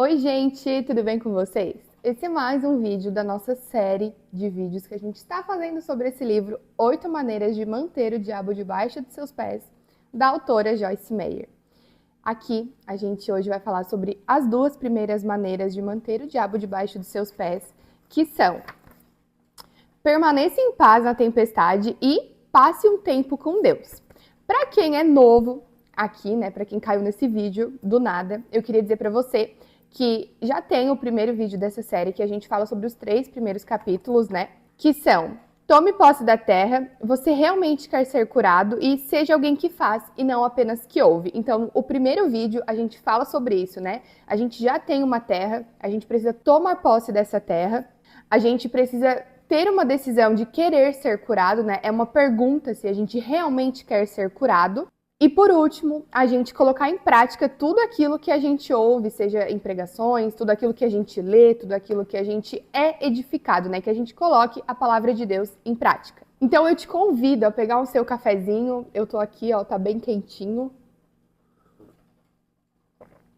Oi, gente, tudo bem com vocês? Esse é mais um vídeo da nossa série de vídeos que a gente está fazendo sobre esse livro, 8 Maneiras de Manter o Diabo Debaixo de Seus Pés, da autora Joyce Meyer. Aqui, a gente hoje vai falar sobre as 2 primeiras maneiras de manter o diabo debaixo dos seus pés, que são: permaneça em paz na tempestade e passe um tempo com Deus. Para quem é novo aqui, né, para quem caiu nesse vídeo do nada, eu queria dizer para você que já tem o primeiro vídeo dessa série que a gente fala sobre os 3 primeiros capítulos, né, que são: tome posse da terra, você realmente quer ser curado e seja alguém que faz e não apenas que ouve. Então, o primeiro vídeo a gente fala sobre isso, né? A gente já tem uma terra, a gente precisa tomar posse dessa terra, a gente precisa ter uma decisão de querer ser curado, né? É uma pergunta se a gente realmente quer ser curado. E por último, a gente colocar em prática tudo aquilo que a gente ouve, seja em pregações, tudo aquilo que a gente lê, tudo aquilo que a gente é edificado, né? Que a gente coloque a palavra de Deus em prática. Então eu te convido a pegar o seu cafezinho, eu tô aqui, ó, tá bem quentinho.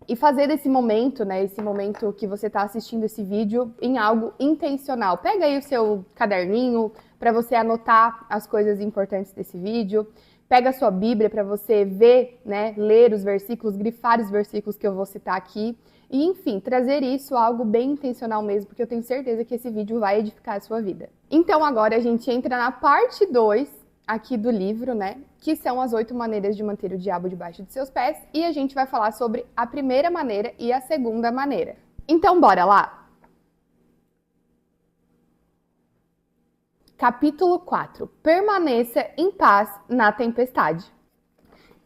E fazer desse momento, né, esse momento que você tá assistindo esse vídeo, em algo intencional. Pega aí o seu caderninho para você anotar as coisas importantes desse vídeo. Pega a sua Bíblia para você ver, né, ler os versículos, grifar os versículos que eu vou citar aqui. E, enfim, trazer isso algo bem intencional mesmo, porque eu tenho certeza que esse vídeo vai edificar a sua vida. Então, agora a gente entra na parte 2 aqui do livro, né, que são as 8 maneiras de manter o diabo debaixo de seus pés. E a gente vai falar sobre a primeira maneira e a segunda maneira. Então, bora lá! Capítulo 4. Permaneça em paz na tempestade.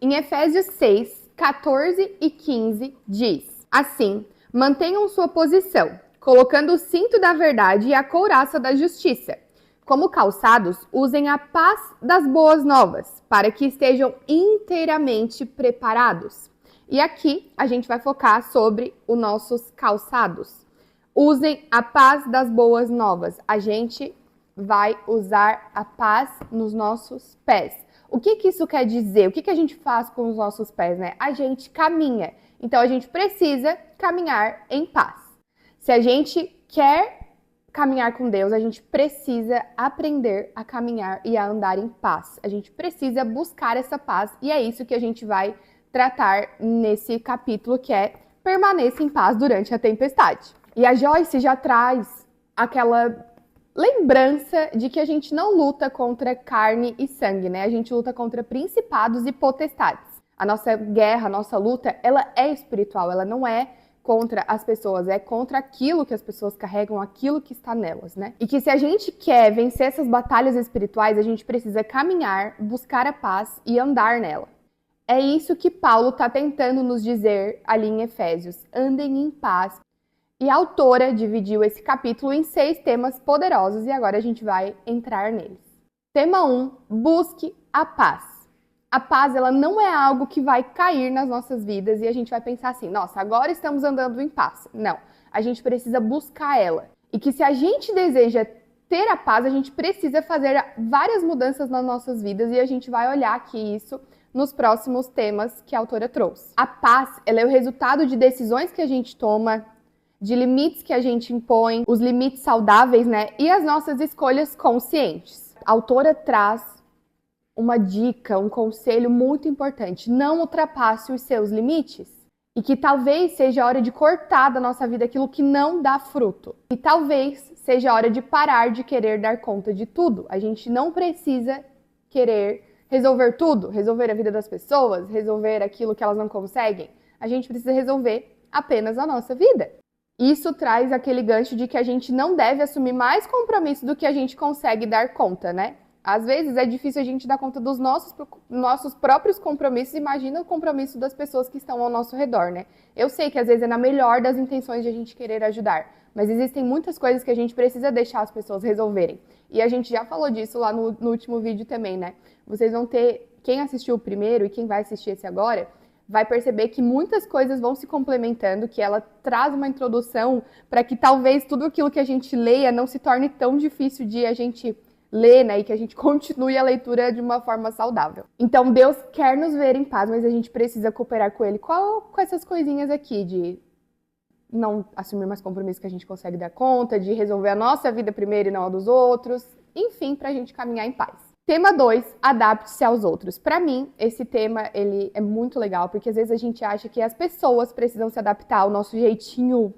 Em Efésios 6, 14 e 15 diz: assim, mantenham sua posição, colocando o cinto da verdade e a couraça da justiça. Como calçados, usem a paz das boas novas, para que estejam inteiramente preparados. E aqui a gente vai focar sobre os nossos calçados. Usem a paz das boas novas. A gente vai usar a paz nos nossos pés. O que isso quer dizer? O que a gente faz com os nossos pés, né? A gente caminha. Então, a gente precisa caminhar em paz. Se a gente quer caminhar com Deus, a gente precisa aprender a caminhar e a andar em paz. A gente precisa buscar essa paz e é isso que a gente vai tratar nesse capítulo, que é permaneça em paz durante a tempestade. E a Joyce já traz aquela lembrança de que a gente não luta contra carne e sangue, né? A gente luta contra principados e potestades. A nossa guerra, a nossa luta, ela é espiritual, ela não é contra as pessoas, é contra aquilo que as pessoas carregam, aquilo que está nelas, né? E que se a gente quer vencer essas batalhas espirituais, a gente precisa caminhar, buscar a paz e andar nela. É isso que Paulo está tentando nos dizer ali em Efésios. Andem em paz. E a autora dividiu esse capítulo em 6 temas poderosos e agora a gente vai entrar neles. Tema 1, busque a paz. A paz, ela não é algo que vai cair nas nossas vidas e a gente vai pensar assim: nossa, agora estamos andando em paz. Não, a gente precisa buscar ela. E que se a gente deseja ter a paz, a gente precisa fazer várias mudanças nas nossas vidas e a gente vai olhar aqui isso nos próximos temas que a autora trouxe. A paz, ela é o resultado de decisões que a gente toma, de limites que a gente impõe, os limites saudáveis, né? E as nossas escolhas conscientes. A autora traz uma dica, um conselho muito importante: não ultrapasse os seus limites. E que talvez seja a hora de cortar da nossa vida aquilo que não dá fruto. E talvez seja a hora de parar de querer dar conta de tudo. A gente não precisa querer resolver tudo, resolver a vida das pessoas, resolver aquilo que elas não conseguem. A gente precisa resolver apenas a nossa vida. Isso traz aquele gancho de que a gente não deve assumir mais compromisso do que a gente consegue dar conta, né? Às vezes é difícil a gente dar conta dos nossos próprios compromissos, imagina o compromisso das pessoas que estão ao nosso redor, né? Eu sei que às vezes é na melhor das intenções de a gente querer ajudar, mas existem muitas coisas que a gente precisa deixar as pessoas resolverem. E a gente já falou disso lá no último vídeo também, né? Vocês vão ter, quem assistiu o primeiro e quem vai assistir esse agora, vai perceber que muitas coisas vão se complementando, que ela traz uma introdução para que talvez tudo aquilo que a gente leia não se torne tão difícil de a gente ler, né? E que a gente continue a leitura de uma forma saudável. Então, Deus quer nos ver em paz, mas a gente precisa cooperar com Ele. Com essas coisinhas aqui de não assumir mais compromissos que a gente consegue dar conta, de resolver a nossa vida primeiro e não a dos outros, enfim, para a gente caminhar em paz. Tema 2, adapte-se aos outros. Para mim, esse tema ele é muito legal, porque às vezes a gente acha que as pessoas precisam se adaptar ao nosso jeitinho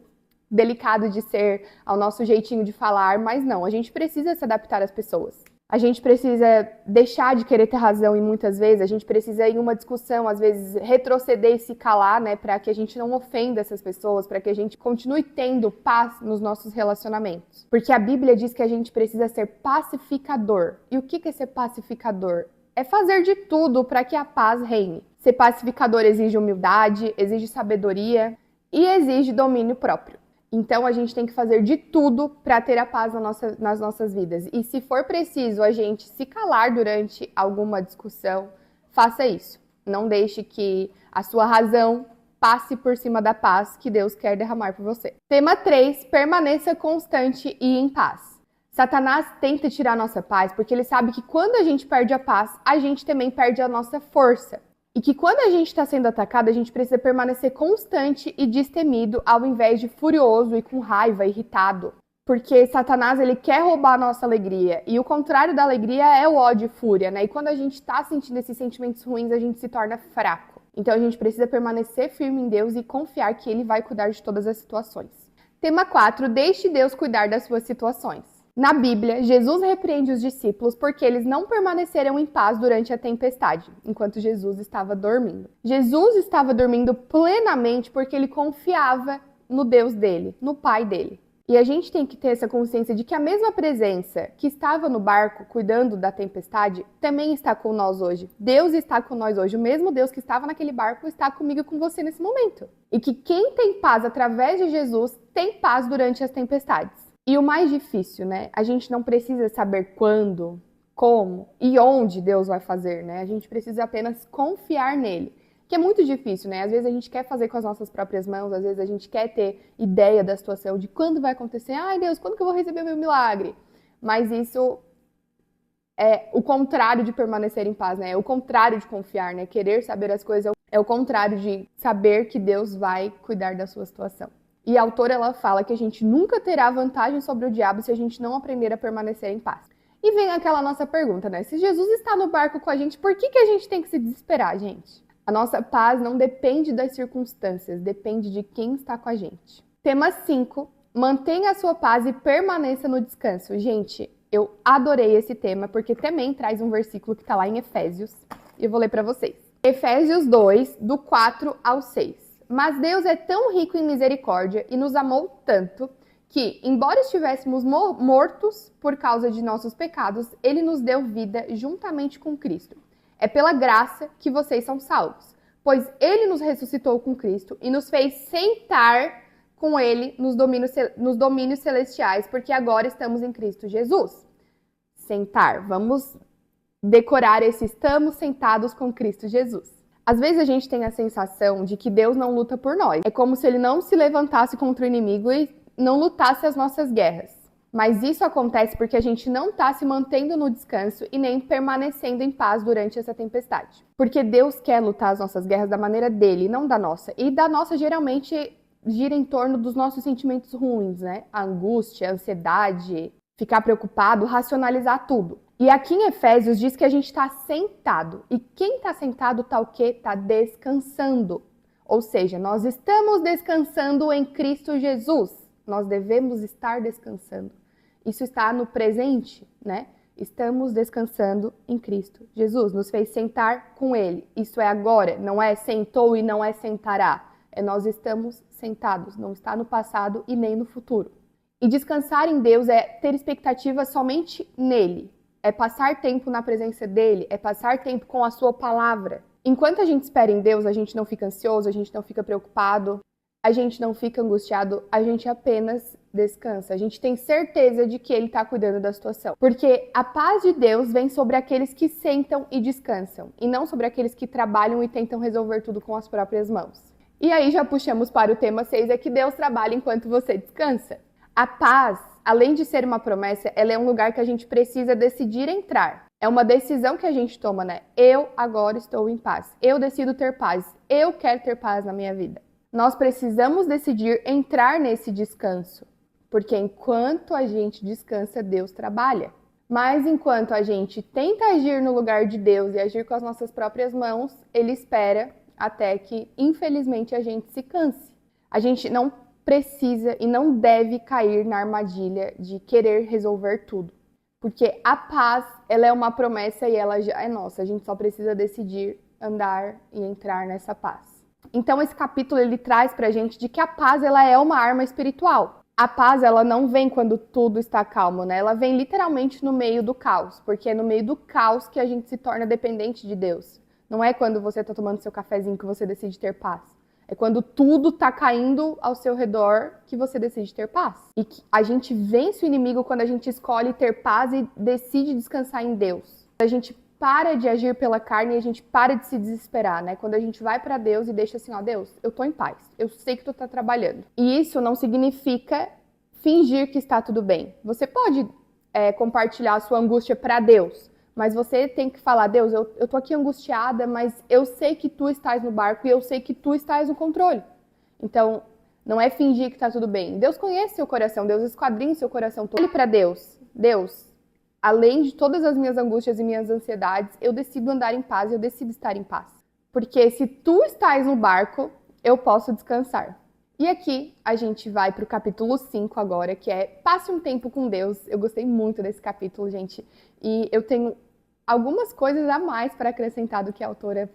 delicado de ser, ao nosso jeitinho de falar, mas não, a gente precisa se adaptar às pessoas. A gente precisa deixar de querer ter razão e muitas vezes a gente precisa em uma discussão, às vezes retroceder e se calar, né, para que a gente não ofenda essas pessoas, para que a gente continue tendo paz nos nossos relacionamentos. Porque a Bíblia diz que a gente precisa ser pacificador. E o que é ser pacificador? É fazer de tudo para que a paz reine. Ser pacificador exige humildade, exige sabedoria e exige domínio próprio. Então, a gente tem que fazer de tudo para ter a paz nas nossas vidas. E se for preciso a gente se calar durante alguma discussão, faça isso. Não deixe que a sua razão passe por cima da paz que Deus quer derramar por você. Tema 3, permaneça constante e em paz. Satanás tenta tirar nossa paz porque ele sabe que quando a gente perde a paz, a gente também perde a nossa força. E que quando a gente está sendo atacado, a gente precisa permanecer constante e destemido, ao invés de furioso e com raiva, irritado. Porque Satanás, ele quer roubar a nossa alegria. E o contrário da alegria é o ódio e fúria, né? E quando a gente está sentindo esses sentimentos ruins, a gente se torna fraco. Então a gente precisa permanecer firme em Deus e confiar que Ele vai cuidar de todas as situações. Tema 4. Deixe Deus cuidar das suas situações. Na Bíblia, Jesus repreende os discípulos porque eles não permaneceram em paz durante a tempestade, enquanto Jesus estava dormindo. Jesus estava dormindo plenamente porque ele confiava no Deus dele, no Pai dele. E a gente tem que ter essa consciência de que a mesma presença que estava no barco cuidando da tempestade também está com nós hoje. Deus está com nós hoje. O mesmo Deus que estava naquele barco está comigo e com você nesse momento. E que quem tem paz através de Jesus tem paz durante as tempestades. E o mais difícil, né? A gente não precisa saber quando, como e onde Deus vai fazer, né? A gente precisa apenas confiar nele. Que é muito difícil, né? Às vezes a gente quer fazer com as nossas próprias mãos, às vezes a gente quer ter ideia da situação, de quando vai acontecer. Ai, Deus, quando que eu vou receber o meu milagre? Mas isso é o contrário de permanecer em paz, né? É o contrário de confiar, né? Querer saber as coisas é o contrário de saber que Deus vai cuidar da sua situação. E a autora, ela fala que a gente nunca terá vantagem sobre o diabo se a gente não aprender a permanecer em paz. E vem aquela nossa pergunta, né? Se Jesus está no barco com a gente, por que a gente tem que se desesperar, gente? A nossa paz não depende das circunstâncias, depende de quem está com a gente. Tema 5. Mantenha a sua paz e permaneça no descanso. Gente, eu adorei esse tema, porque também traz um versículo que está lá em Efésios. E eu vou ler para vocês. Efésios 2, do 4 ao 6. Mas Deus é tão rico em misericórdia e nos amou tanto que, embora estivéssemos mortos por causa de nossos pecados, Ele nos deu vida juntamente com Cristo. É pela graça que vocês são salvos, pois Ele nos ressuscitou com Cristo e nos fez sentar com Ele nos domínios celestiais, porque agora estamos em Cristo Jesus. Sentar, vamos decorar esse estamos sentados com Cristo Jesus. Às vezes a gente tem a sensação de que Deus não luta por nós. É como se Ele não se levantasse contra o inimigo e não lutasse as nossas guerras. Mas isso acontece porque a gente não está se mantendo no descanso e nem permanecendo em paz durante essa tempestade. Porque Deus quer lutar as nossas guerras da maneira dele, não da nossa. E da nossa geralmente gira em torno dos nossos sentimentos ruins, né? A angústia, a ansiedade, ficar preocupado, racionalizar tudo. E aqui em Efésios diz que a gente está sentado. E quem está sentado está o quê? Está descansando. Ou seja, nós estamos descansando em Cristo Jesus. Nós devemos estar descansando. Isso está no presente, né? Estamos descansando em Cristo Jesus. Nos fez sentar com Ele. Isso é agora, não é sentou e não é sentará. É nós estamos sentados, não está no passado e nem no futuro. E descansar em Deus é ter expectativa somente nele. É passar tempo na presença dele, é passar tempo com a sua palavra. Enquanto a gente espera em Deus, a gente não fica ansioso, a gente não fica preocupado, a gente não fica angustiado, a gente apenas descansa. A gente tem certeza de que ele está cuidando da situação. Porque a paz de Deus vem sobre aqueles que sentam e descansam, e não sobre aqueles que trabalham e tentam resolver tudo com as próprias mãos. E aí já puxamos para o tema 6, é que Deus trabalha enquanto você descansa. A paz, além de ser uma promessa, ela é um lugar que a gente precisa decidir entrar. É uma decisão que a gente toma, né? Eu agora estou em paz. Eu decido ter paz. Eu quero ter paz na minha vida. Nós precisamos decidir entrar nesse descanso, porque enquanto a gente descansa, Deus trabalha. Mas enquanto a gente tenta agir no lugar de Deus e agir com as nossas próprias mãos, Ele espera até que, infelizmente, a gente se canse. A gente não precisa e não deve cair na armadilha de querer resolver tudo. Porque a paz, ela é uma promessa e ela já é nossa. A gente só precisa decidir andar e entrar nessa paz. Então esse capítulo ele traz pra gente de que a paz ela é uma arma espiritual. A paz ela não vem quando tudo está calmo, né? Ela vem literalmente no meio do caos, porque é no meio do caos que a gente se torna dependente de Deus. Não é quando você está tomando seu cafezinho que você decide ter paz. É quando tudo está caindo ao seu redor que você decide ter paz. E que a gente vence o inimigo quando a gente escolhe ter paz e decide descansar em Deus. A gente para de agir pela carne e a gente para de se desesperar, né? Quando a gente vai para Deus e deixa assim, ó, Deus, eu tô em paz. Eu sei que tu tá trabalhando. E isso não significa fingir que está tudo bem. Você pode compartilhar a sua angústia para Deus, mas você tem que falar, Deus, eu tô aqui angustiada, mas eu sei que tu estás no barco e eu sei que tu estás no controle. Então, não é fingir que tá tudo bem. Deus conhece seu coração, Deus esquadrinha seu coração todo. Olhe para Deus. Deus, além de todas as minhas angústias e minhas ansiedades, eu decido andar em paz, eu decido estar em paz. Porque se tu estás no barco, eu posso descansar. E aqui a gente vai para o capítulo 5 agora, que é Passe um Tempo com Deus. Eu gostei muito desse capítulo, gente. E eu tenho algumas coisas a mais para acrescentar do que a autora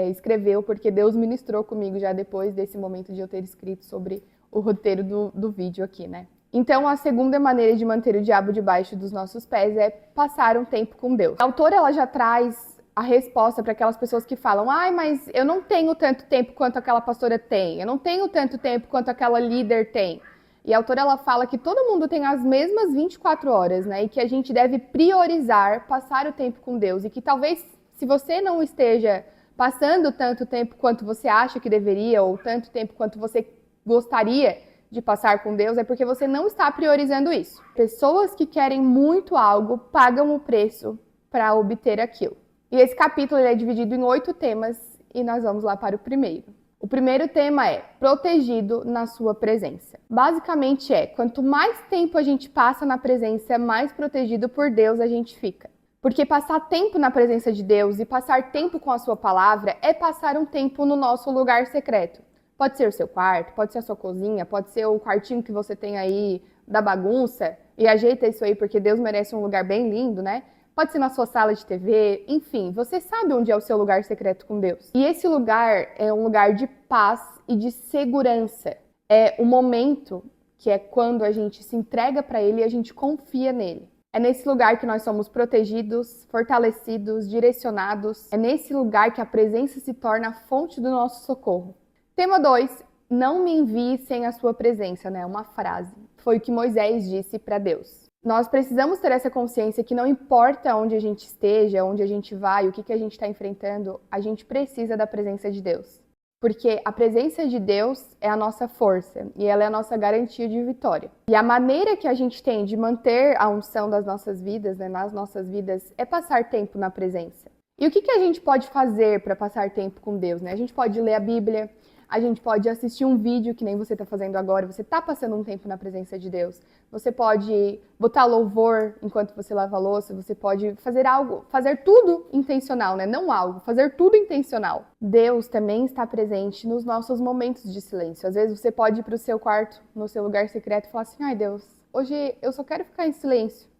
escreveu, porque Deus ministrou comigo já depois desse momento de eu ter escrito sobre o roteiro do vídeo aqui, né? Então, a segunda maneira de manter o diabo debaixo dos nossos pés é passar um tempo com Deus. A autora, ela já traz a resposta para aquelas pessoas que falam, ai, mas eu não tenho tanto tempo quanto aquela pastora tem, eu não tenho tanto tempo quanto aquela líder tem. E a autora, ela fala que todo mundo tem as mesmas 24 horas, né? E que a gente deve priorizar passar o tempo com Deus. E que talvez, se você não esteja passando tanto tempo quanto você acha que deveria, ou tanto tempo quanto você gostaria de passar com Deus, é porque você não está priorizando isso. Pessoas que querem muito algo pagam o preço para obter aquilo. E esse capítulo ele é dividido em 8 temas e nós vamos lá para o primeiro. O primeiro tema é protegido na sua presença. Basicamente quanto mais tempo a gente passa na presença, mais protegido por Deus a gente fica. Porque passar tempo na presença de Deus e passar tempo com a sua palavra é passar um tempo no nosso lugar secreto. Pode ser o seu quarto, pode ser a sua cozinha, pode ser o quartinho que você tem aí da bagunça. E ajeita isso aí porque Deus merece um lugar bem lindo, né? Pode ser na sua sala de TV, enfim, você sabe onde é o seu lugar secreto com Deus. E esse lugar é um lugar de paz e de segurança. É o momento que é quando a gente se entrega para Ele e a gente confia nele. É nesse lugar que nós somos protegidos, fortalecidos, direcionados. É nesse lugar que a presença se torna a fonte do nosso socorro. Tema 2, não me envie sem a sua presença, né? Uma frase. Foi o que Moisés disse para Deus. Nós precisamos ter essa consciência que não importa onde a gente esteja, onde a gente vai, o que a gente está enfrentando, a gente precisa da presença de Deus. Porque a presença de Deus é a nossa força e ela é a nossa garantia de vitória. E a maneira que a gente tem de manter a unção das nossas vidas, né, nas nossas vidas, é passar tempo na presença. E o que a gente pode fazer para passar tempo com Deus, né? A gente pode ler a Bíblia, a gente pode assistir um vídeo, que nem você está fazendo agora, você está passando um tempo na presença de Deus. Você pode botar louvor enquanto você lava a louça, você pode fazer algo, fazer tudo intencional, né? Não algo, fazer tudo intencional. Deus também está presente nos nossos momentos de silêncio. Às vezes você pode ir para o seu quarto, no seu lugar secreto e falar assim, ai Deus, hoje eu só quero ficar em silêncio.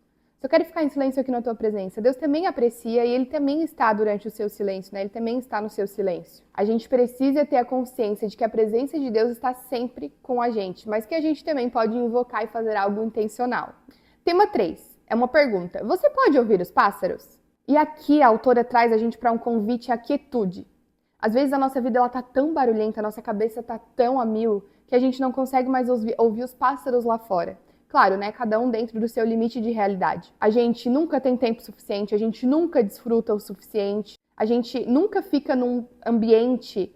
Eu quero ficar em silêncio aqui na tua presença. Deus também aprecia e Ele também está durante o seu silêncio, né? Ele também está no seu silêncio. A gente precisa ter a consciência de que a presença de Deus está sempre com a gente, mas que a gente também pode invocar e fazer algo intencional. Tema 3 é uma pergunta. Você pode ouvir os pássaros? E aqui a autora traz a gente para um convite à quietude. Às vezes a nossa vida está tão barulhenta, a nossa cabeça está tão a mil, que a gente não consegue mais ouvir os pássaros lá fora. Claro, né? Cada um dentro do seu limite de realidade. A gente nunca tem tempo suficiente, a gente nunca desfruta o suficiente, a gente nunca fica num ambiente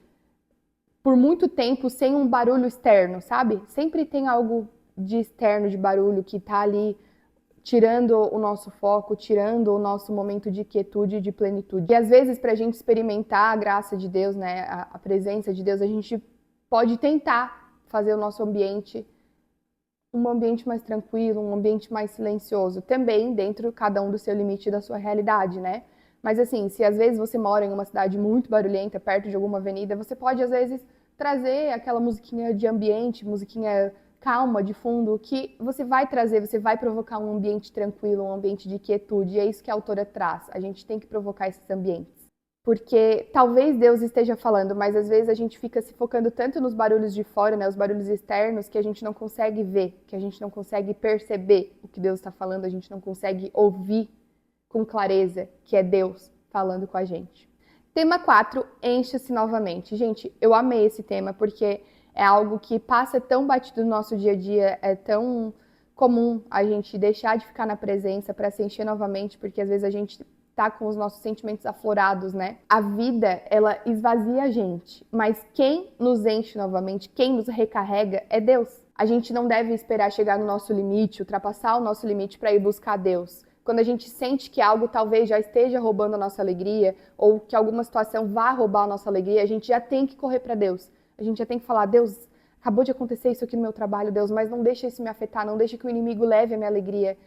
por muito tempo sem um barulho externo, sabe? Sempre tem algo de externo, de barulho, que tá ali tirando o nosso foco, tirando o nosso momento de quietude e de plenitude. E às vezes, pra gente experimentar a graça de Deus, né? A presença de Deus, a gente pode tentar fazer o nosso ambiente um ambiente mais tranquilo, um ambiente mais silencioso, também dentro cada um do seu limite e da sua realidade, né? Mas assim, se às vezes você mora em uma cidade muito barulhenta, perto de alguma avenida, você pode às vezes trazer aquela musiquinha de ambiente, musiquinha calma de fundo, que você vai trazer, você vai provocar um ambiente tranquilo, um ambiente de quietude, e é isso que a autora traz. A gente tem que provocar esses ambientes. Porque talvez Deus esteja falando, mas às vezes a gente fica se focando tanto nos barulhos de fora, né, os barulhos externos, que a gente não consegue ver, que a gente não consegue perceber o que Deus está falando, a gente não consegue ouvir com clareza que é Deus falando com a gente. Tema 4, encha-se novamente. Gente, eu amei esse tema porque é algo que passa tão batido no nosso dia a dia, é tão comum a gente deixar de ficar na presença para se encher novamente, porque às vezes a gente tá com os nossos sentimentos aflorados, né? A vida, ela esvazia a gente, mas quem nos enche novamente, quem nos recarrega é Deus. A gente não deve esperar chegar no nosso limite, ultrapassar o nosso limite para ir buscar Deus. Quando a gente sente que algo talvez já esteja roubando a nossa alegria, ou que alguma situação vá roubar a nossa alegria, a gente já tem que correr para Deus. A gente já tem que falar, Deus, acabou de acontecer isso aqui no meu trabalho, Deus, mas não deixa isso me afetar, não deixa que o inimigo leve a minha alegria.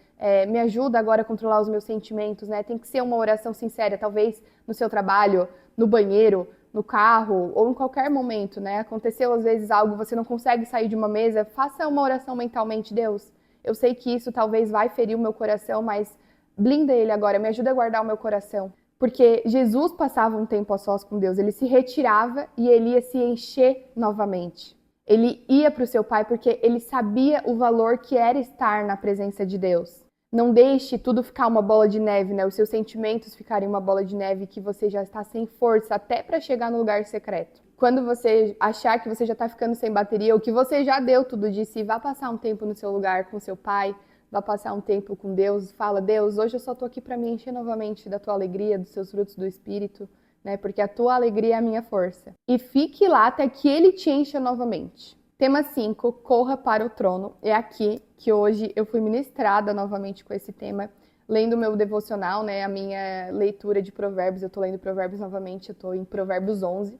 Me ajuda agora a controlar os meus sentimentos, né? Tem que ser uma oração sincera, talvez no seu trabalho, no banheiro, no carro, ou em qualquer momento, né? Aconteceu às vezes algo, você não consegue sair de uma mesa, faça uma oração mentalmente, Deus. Eu sei que isso talvez vai ferir o meu coração, mas blinda ele agora, me ajuda a guardar o meu coração. Porque Jesus passava um tempo a sós com Deus, ele se retirava e ele ia se encher novamente. Ele ia para o seu Pai porque ele sabia o valor que era estar na presença de Deus. Não deixe tudo ficar uma bola de neve, né? Os seus sentimentos ficarem uma bola de neve que você já está sem força até para chegar no lugar secreto. Quando você achar que você já está ficando sem bateria ou que você já deu tudo de si, vá passar um tempo no seu lugar com seu pai, vá passar um tempo com Deus, fala, Deus, hoje eu só estou aqui para me encher novamente da tua alegria, dos seus frutos do Espírito, né? Porque a tua alegria é a minha força. E fique lá até que ele te encha novamente. Tema 5, corra para o trono. É aqui que hoje eu fui ministrada novamente com esse tema, lendo o meu devocional, né? A minha leitura de Provérbios. Eu tô lendo Provérbios novamente, eu tô em Provérbios 11.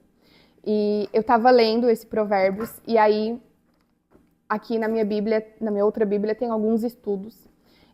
E eu tava lendo esse Provérbios, e aí, aqui na minha Bíblia, na minha outra Bíblia, tem alguns estudos.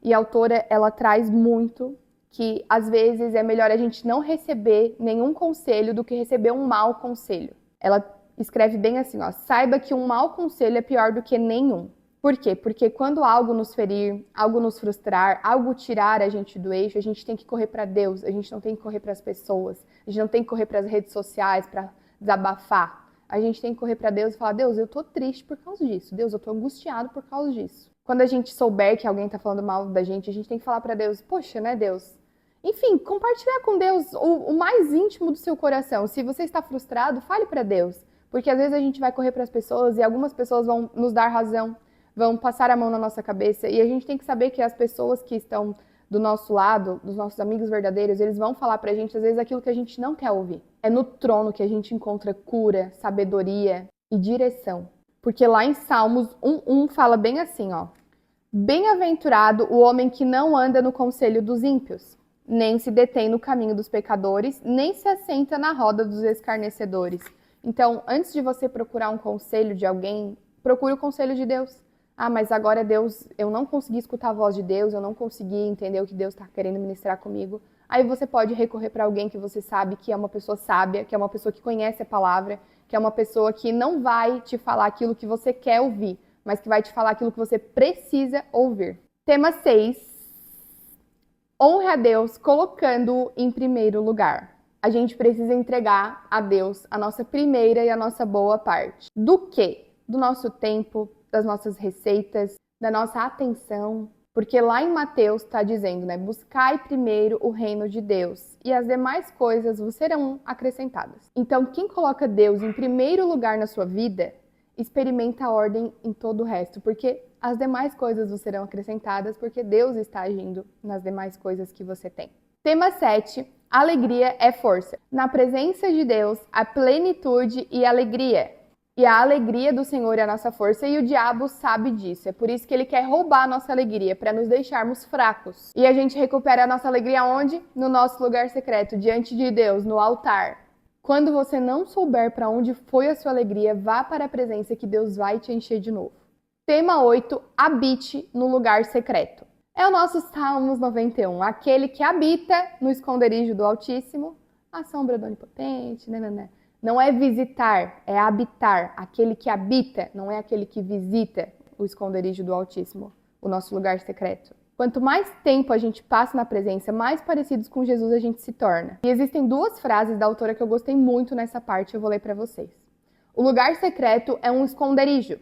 E a autora, ela traz muito que, às vezes, é melhor a gente não receber nenhum conselho do que receber um mau conselho. Ela escreve bem assim, ó, saiba que um mau conselho é pior do que nenhum. Por quê? Porque quando algo nos ferir, algo nos frustrar, algo tirar a gente do eixo, a gente tem que correr para Deus, a gente não tem que correr para as pessoas, a gente não tem que correr para as redes sociais para desabafar. A gente tem que correr para Deus e falar, Deus, eu tô triste por causa disso, Deus, eu tô angustiado por causa disso. Quando a gente souber que alguém tá falando mal da gente, a gente tem que falar para Deus, poxa, né, Deus? Enfim, compartilhar com Deus o mais íntimo do seu coração. Se você está frustrado, fale para Deus. Porque às vezes a gente vai correr para as pessoas e algumas pessoas vão nos dar razão, vão passar a mão na nossa cabeça. E a gente tem que saber que as pessoas que estão do nosso lado, dos nossos amigos verdadeiros, eles vão falar pra gente às vezes aquilo que a gente não quer ouvir. É no trono que a gente encontra cura, sabedoria e direção. Porque lá em Salmos 1:1 fala bem assim, ó. Bem-aventurado o homem que não anda no conselho dos ímpios, nem se detém no caminho dos pecadores, nem se assenta na roda dos escarnecedores. Então, antes de você procurar um conselho de alguém, procure o conselho de Deus. Ah, mas agora Deus, eu não consegui escutar a voz de Deus, eu não consegui entender o que Deus está querendo ministrar comigo. Aí você pode recorrer para alguém que você sabe que é uma pessoa sábia, que é uma pessoa que conhece a palavra, que é uma pessoa que não vai te falar aquilo que você quer ouvir, mas que vai te falar aquilo que você precisa ouvir. Tema 6. Honre a Deus colocando-o em primeiro lugar. A gente precisa entregar a Deus a nossa primeira e a nossa boa parte. Do quê? Do nosso tempo, das nossas receitas, da nossa atenção. Porque lá em Mateus está dizendo, né? Buscai primeiro o reino de Deus e as demais coisas vos serão acrescentadas. Então, quem coloca Deus em primeiro lugar na sua vida, experimenta a ordem em todo o resto. Porque as demais coisas vos serão acrescentadas porque Deus está agindo nas demais coisas que você tem. Tema 7. Alegria é força. Na presença de Deus, a plenitude e alegria. E a alegria do Senhor é a nossa força e o diabo sabe disso. É por isso que ele quer roubar a nossa alegria, para nos deixarmos fracos. E a gente recupera a nossa alegria onde? No nosso lugar secreto, diante de Deus, no altar. Quando você não souber para onde foi a sua alegria, vá para a presença que Deus vai te encher de novo. Tema 8, habite no lugar secreto. É o nosso Salmos 91, aquele que habita no esconderijo do Altíssimo, a sombra do Onipotente, né. Não é visitar, é habitar. Aquele que habita, não é aquele que visita o esconderijo do Altíssimo, o nosso lugar secreto. Quanto mais tempo a gente passa na presença, mais parecidos com Jesus a gente se torna. E existem duas frases da autora que eu gostei muito nessa parte, eu vou ler para vocês. O lugar secreto é um esconderijo,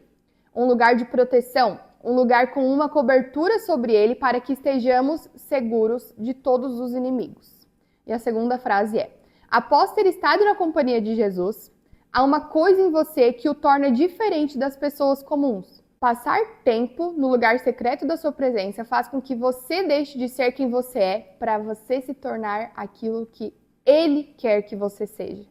um lugar de proteção, um lugar com uma cobertura sobre ele para que estejamos seguros de todos os inimigos. E a segunda frase é: após ter estado na companhia de Jesus, há uma coisa em você que o torna diferente das pessoas comuns. Passar tempo no lugar secreto da sua presença faz com que você deixe de ser quem você é para você se tornar aquilo que Ele quer que você seja.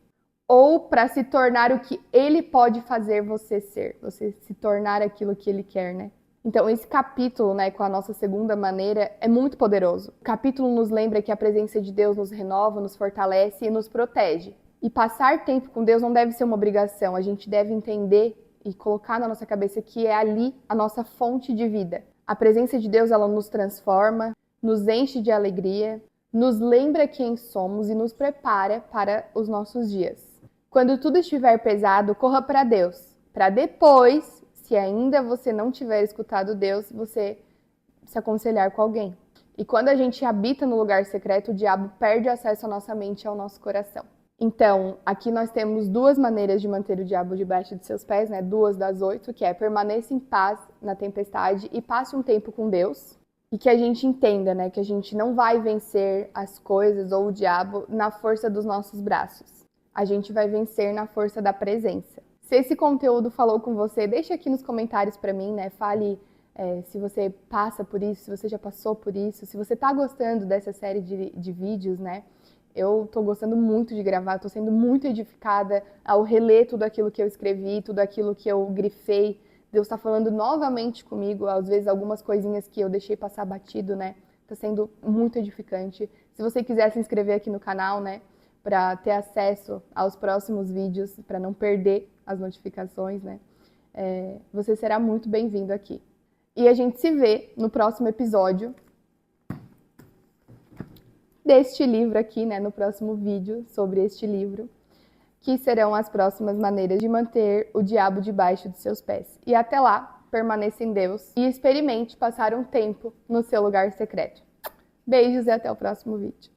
Ou para se tornar o que Ele pode fazer você ser. Você se tornar aquilo que Ele quer, né? Então, esse capítulo, né, com a nossa segunda maneira, é muito poderoso. O capítulo nos lembra que a presença de Deus nos renova, nos fortalece e nos protege. E passar tempo com Deus não deve ser uma obrigação. A gente deve entender e colocar na nossa cabeça que é ali a nossa fonte de vida. A presença de Deus, ela nos transforma, nos enche de alegria, nos lembra quem somos e nos prepara para os nossos dias. Quando tudo estiver pesado, corra para Deus, para depois, se ainda você não tiver escutado Deus, você se aconselhar com alguém. E quando a gente habita no lugar secreto, o diabo perde acesso à nossa mente e ao nosso coração. Então, aqui nós temos duas maneiras de manter o diabo debaixo de seus pés, né? 2 das 8, que é permaneça em paz na tempestade e passe um tempo com Deus. E que a gente entenda, né? Que a gente não vai vencer as coisas ou o diabo na força dos nossos braços. A gente vai vencer na força da presença. Se esse conteúdo falou com você, deixa aqui nos comentários para mim, né? Fale se você passa por isso, se você já passou por isso, se você tá gostando dessa série de vídeos, né? Eu tô gostando muito de gravar, tô sendo muito edificada ao reler tudo aquilo que eu escrevi, tudo aquilo que eu grifei. Deus tá falando novamente comigo, às vezes algumas coisinhas que eu deixei passar batido, né? Tá sendo muito edificante. Se você quiser se inscrever aqui no canal, né? Para ter acesso aos próximos vídeos, para não perder as notificações, né? Você será muito bem-vindo aqui. E a gente se vê no próximo episódio deste livro aqui, né, no próximo vídeo sobre este livro, que serão as próximas maneiras de manter o diabo debaixo de seus pés. E até lá, permaneça em Deus e experimente passar um tempo no seu lugar secreto. Beijos e até o próximo vídeo.